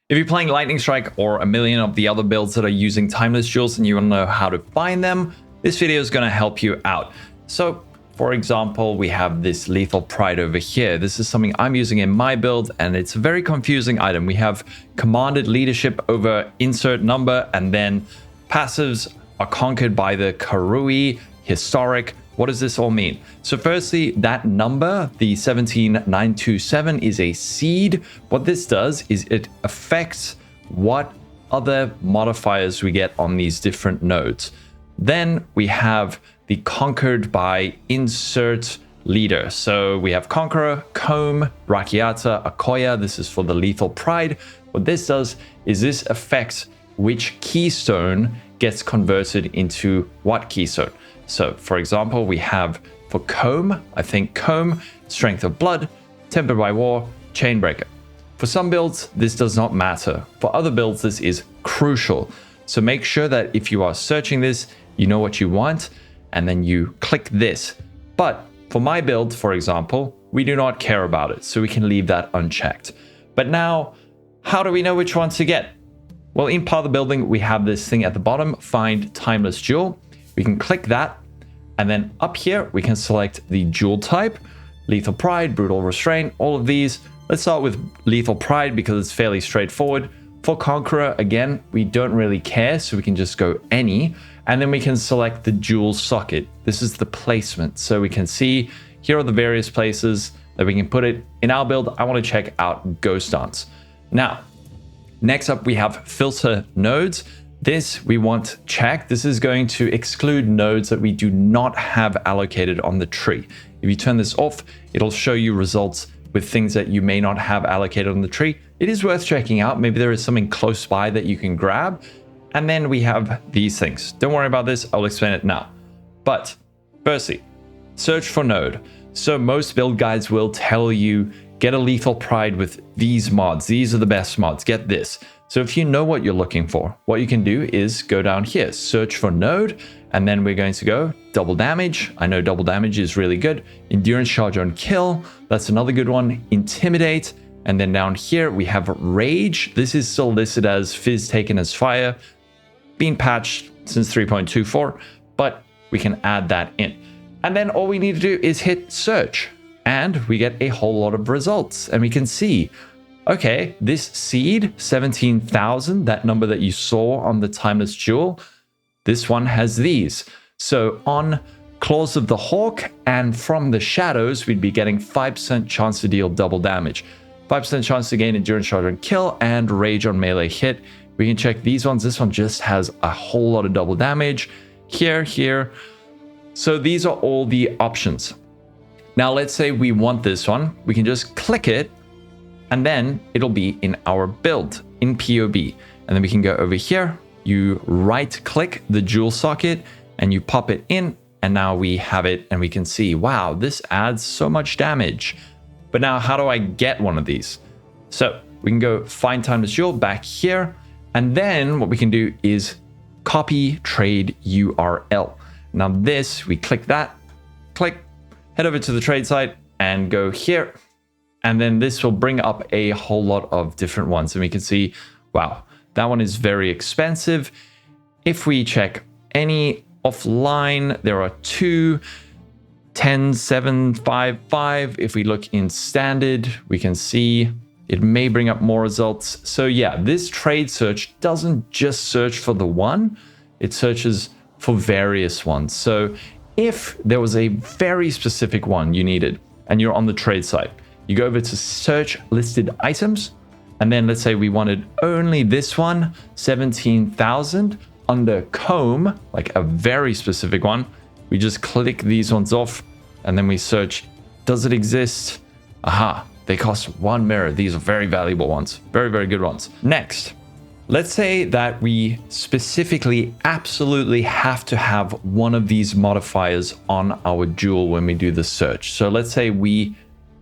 If you're playing Lightning Strike or a million of the other builds that are using timeless jewels and you want to know how to find them, this video is going to help you out. So, for example, we have this Lethal Pride over here. This is something I'm using in my build, and it's a very confusing item. We have commanded leadership over insert number, and then passives are conquered by the Karui, historic. What does this all mean? So firstly, that number, the 17927, is a seed. What this does is it affects what other modifiers we get on these different nodes. Then we have the conquered by insert leader. So we have Conqueror, Comb, Rakiata, Akoya. This is for the Lethal Pride. What this does is this affects which keystone gets converted into what keystone. So, for example, we have for Comb, I think Comb, Strength of Blood, Tempered by War, Chainbreaker. For some builds, this does not matter. For other builds, this is crucial. So make sure that if you are searching this, you know what you want, and then you click this. But for my build, for example, we do not care about it, so we can leave that unchecked. But now, how do we know which one to get? Well, in part of the building, we have this thing at the bottom, Find Timeless Jewel. We can click that, and then up here, we can select the jewel type, Lethal Pride, Brutal Restraint, all of these. Let's start with Lethal Pride because it's fairly straightforward. For Conqueror, again, we don't really care, so we can just go any, and then we can select the jewel socket. This is the placement, so we can see here are the various places that we can put it. In our build, I want to check out Ghost Dance. Now, next up, we have Filter Nodes. This we want checked. This is going to exclude nodes that we do not have allocated on the tree. If you turn this off, it'll show you results with things that you may not have allocated on the tree. It is worth checking out. Maybe there is something close by that you can grab. And then we have these things. Don't worry about this. I'll explain it now. But firstly, search for node. So most build guides will tell you, get a Lethal Pride with these mods. These are the best mods. Get this. So if you know what you're looking for, what you can do is go down here, search for node, and then we're going to go double damage. I know double damage is really good. Endurance charge on kill. That's another good one. Intimidate. And then down here we have rage. This is still listed as fizz taken as fire. Been patched since 3.24, but we can add that in. And then all we need to do is hit search, and we get a whole lot of results. And we can see, okay, this seed, 17,000, that number that you saw on the Timeless Jewel, this one has these. So on Claws of the Hawk and from the Shadows, we'd be getting 5% chance to deal double damage, 5% chance to gain Endurance Charge on kill, and Rage on melee hit. We can check these ones. This one just has a whole lot of double damage. Here. So these are all the options. Now let's say we want this one. We can just click it, and then it'll be in our build in PoB. And then we can go over here, you right click the jewel socket and you pop it in, and now we have it and we can see, wow, this adds so much damage. But now how do I get one of these? So we can go find Timeless Jewel back here. And then what we can do is copy trade URL. Now this, we click that, click, head over to the trade site and go here. And then this will bring up a whole lot of different ones. And we can see, wow, that one is very expensive. If we check any offline, there are 2, 10, 7, 5, 5. If we look in standard, we can see it may bring up more results. So yeah, this trade search doesn't just search for the one, it searches for various ones. So if there was a very specific one you needed and you're on the trade site, you go over to search listed items, and then let's say we wanted only this one, 17,000 under comb, like a very specific one. We just click these ones off and then we search, does it exist? Aha, they cost 1 mirror. These are very valuable ones, very, very good ones. Next, let's say that we specifically absolutely have to have one of these modifiers on our jewel when we do the search. So let's say we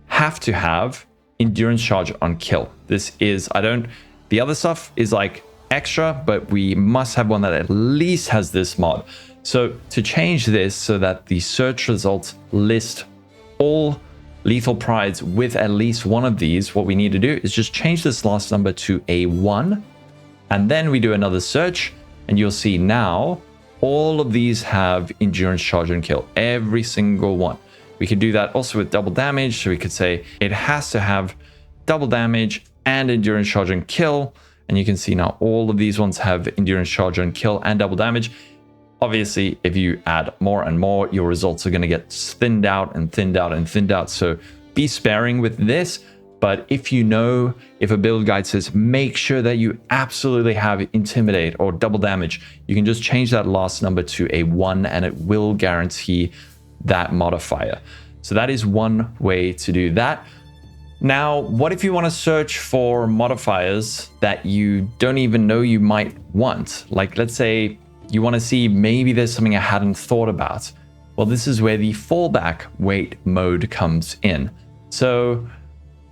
have to have endurance charge on kill. This is, the other stuff is like extra, but we must have one that at least has this mod. So to change this so that the search results list all lethal prides with at least one of these, what we need to do is just change this last number to a 1. And then we do another search, and you'll see now all of these have endurance, charge, and kill. Every single one. We could do that also with double damage. So we could say it has to have double damage and endurance, charge, and kill. And you can see now all of these ones have endurance, charge, and kill and double damage. Obviously, if you add more and more, your results are going to get thinned out and thinned out and thinned out. So be sparing with this. But if you know, if a build guide says, make sure that you absolutely have intimidate or double damage, you can just change that last number to a 1 and it will guarantee that modifier. So that is one way to do that. Now, what if you want to search for modifiers that you don't even know you might want? Like, let's say you want to see maybe there's something I hadn't thought about. Well, this is where the fallback wait mode comes in. So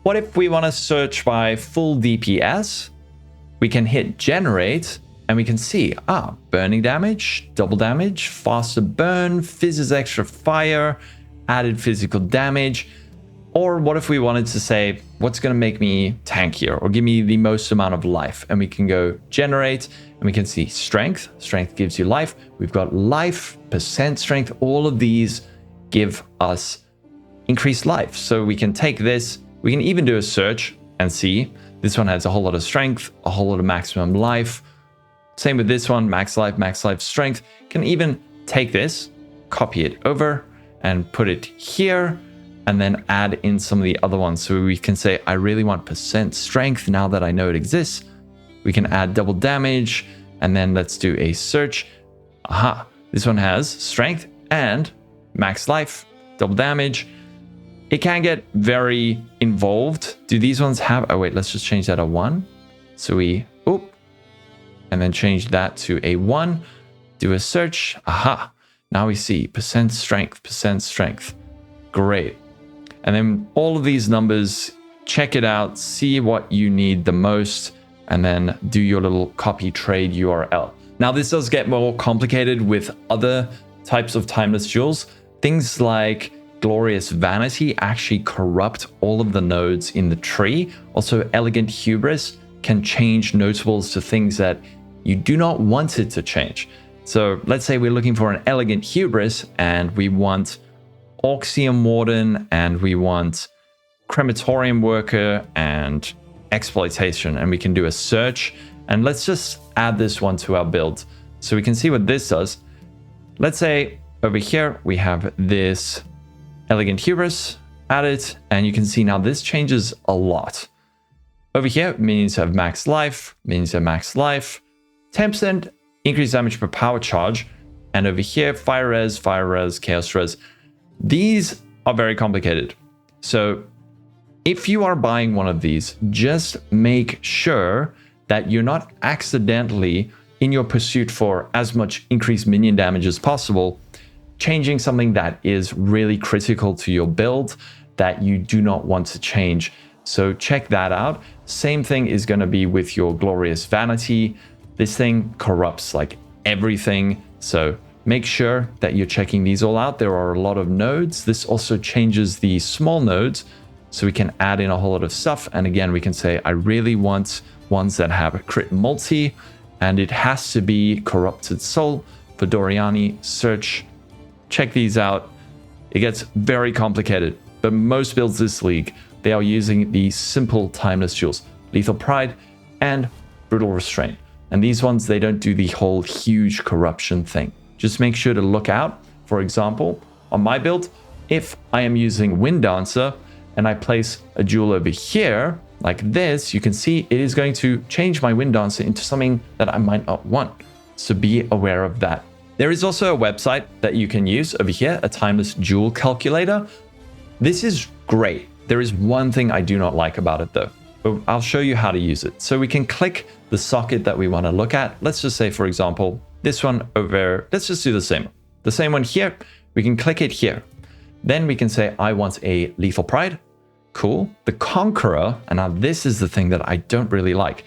what if we want to search by full DPS? We can hit generate and we can see, burning damage, double damage, faster burn, fizzes extra fire, added physical damage. Or what if we wanted to say, what's going to make me tankier or give me the most amount of life? And we can go generate and we can see strength. Strength gives you life. We've got life, percent strength. All of these give us increased life. So we can take this. We can even do a search and see this one has a whole lot of strength, a whole lot of maximum life. Same with this one, max life, strength. Can even take this, copy it over and put it here. And then add in some of the other ones. So we can say, I really want percent strength now that I know it exists. We can add double damage and then let's do a search. Aha, this one has strength and max life, double damage. It can get very involved. Do these ones have, oh wait, let's just change that to 1. So we, and then change that to a 1, do a search. Aha, now we see percent strength. Great. And then all of these numbers, check it out, see what you need the most, and then do your little copy trade URL. Now, this does get more complicated with other types of timeless jewels. Things like Glorious Vanity actually corrupt all of the nodes in the tree. Also, Elegant Hubris can change notables to things that you do not want it to change. So let's say we're looking for an Elegant Hubris and we want Auxium Warden, and we want Crematorium Worker and Exploitation, and we can do a search. And let's just add this one to our build so we can see what this does. Let's say over here we have this Elegant Hubris added, and you can see now this changes a lot. Over here means you have max life, 10% increased damage per power charge, and over here fire res, chaos res. These are very complicated. So if you are buying one of these, just make sure that you're not accidentally, in your pursuit for as much increased minion damage as possible, changing something that is really critical to your build that you do not want to change. So check that out. Same thing is going to be with your Glorious Vanity. This thing corrupts like everything. So make sure that you're checking these all out. There are a lot of nodes. This also changes the small nodes, so we can add in a whole lot of stuff. And again, we can say, I really want ones that have a crit multi, and it has to be Corrupted Soul for Doriani. Search, check these out. It gets very complicated, but most builds this league, they are using the simple timeless jewels, Lethal Pride and Brutal Restraint. And these ones, they don't do the whole huge corruption thing. Just make sure to look out. For example, on my build, if I am using Wind Dancer and I place a jewel over here like this, you can see it is going to change my Wind Dancer into something that I might not want. So be aware of that. There is also a website that you can use over here, a timeless jewel calculator. This is great. There is one thing I do not like about it though, but I'll show you how to use it. So we can click the socket that we want to look at. Let's just say, for example, this one over, let's just do the same one here. We can click it here. Then we can say, I want a Lethal Pride. Cool. The Conqueror, and now this is the thing that I don't really like.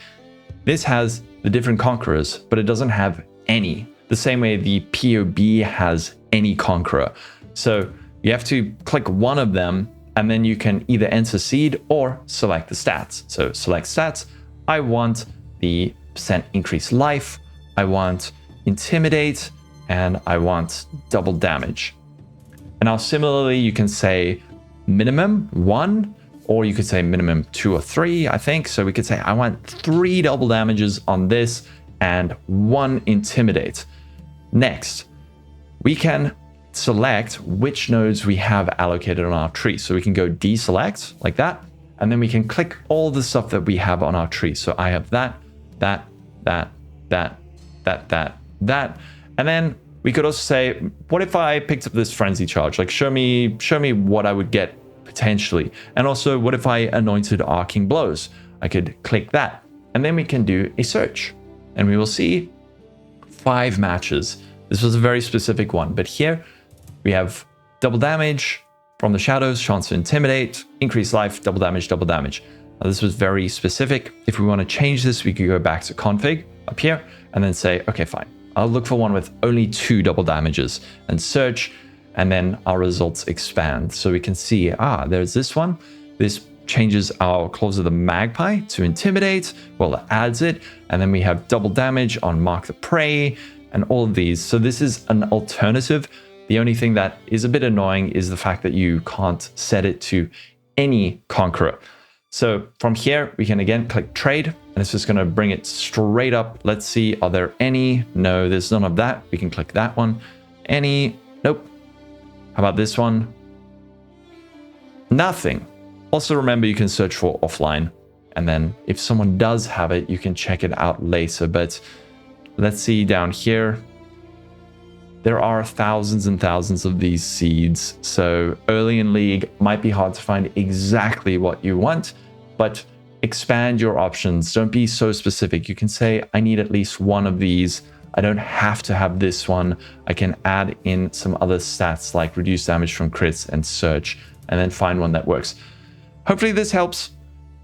This has the different Conquerors, but it doesn't have any. The same way the PoB has any Conqueror. So you have to click one of them And then you can either enter seed or select the stats. So select stats. I want the percent increase life. I want intimidate, and I want double damage. And now similarly, you can say minimum 1, or you could say minimum 2 or 3, I think. So we could say I want 3 double damages on this and 1 intimidate. Next, we can select which nodes we have allocated on our tree. So we can go deselect like that, and then we can click all the stuff that we have on our tree. So I have that, and then we could also say, what if I picked up this frenzy charge? Like show me what I would get potentially. And also, what if I anointed arcing blows? I could click that, and then we can do a search, and we will see 5 matches. This was a very specific one, but here we have double damage from the shadows, chance to intimidate, increase life, double damage, double damage. Now, this was very specific. If we want to change this, we could go back to config up here and then say, okay, fine. I'll look for one with only 2 double damages and search, and then our results expand. So we can see, there's this one. This changes our claws of the magpie to intimidate. Well, it adds it. And then we have double damage on mark the prey and all of these. So this is an alternative. The only thing that is a bit annoying is the fact that you can't set it to any conqueror. So from here, we can again click trade, and it's just going to bring it straight up. Let's see, are there any? No, there's none of that. We can click that one. Any? Nope. How about this one? Nothing. Also remember, you can search for offline, and then if someone does have it, you can check it out later. But let's see down here. There are thousands and thousands of these seeds. So early in League might be hard to find exactly what you want, but expand your options. Don't be so specific. You can say, I need at least one of these. I don't have to have this one. I can add in some other stats like reduce damage from crits and search, and then find one that works. Hopefully this helps.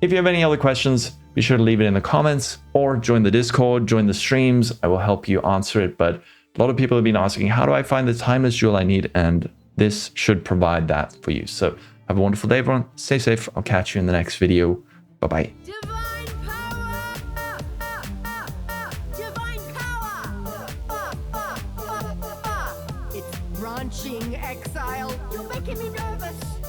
If you have any other questions, be sure to leave it in the comments or join the Discord, join the streams. I will help you answer it. But a lot of people have been asking, how do I find the timeless jewel I need? And this should provide that for you. So have a wonderful day, everyone. Stay safe. I'll catch you in the next video. Bye-bye. Divine power! Divine power! It's branching exile. You're making me nervous.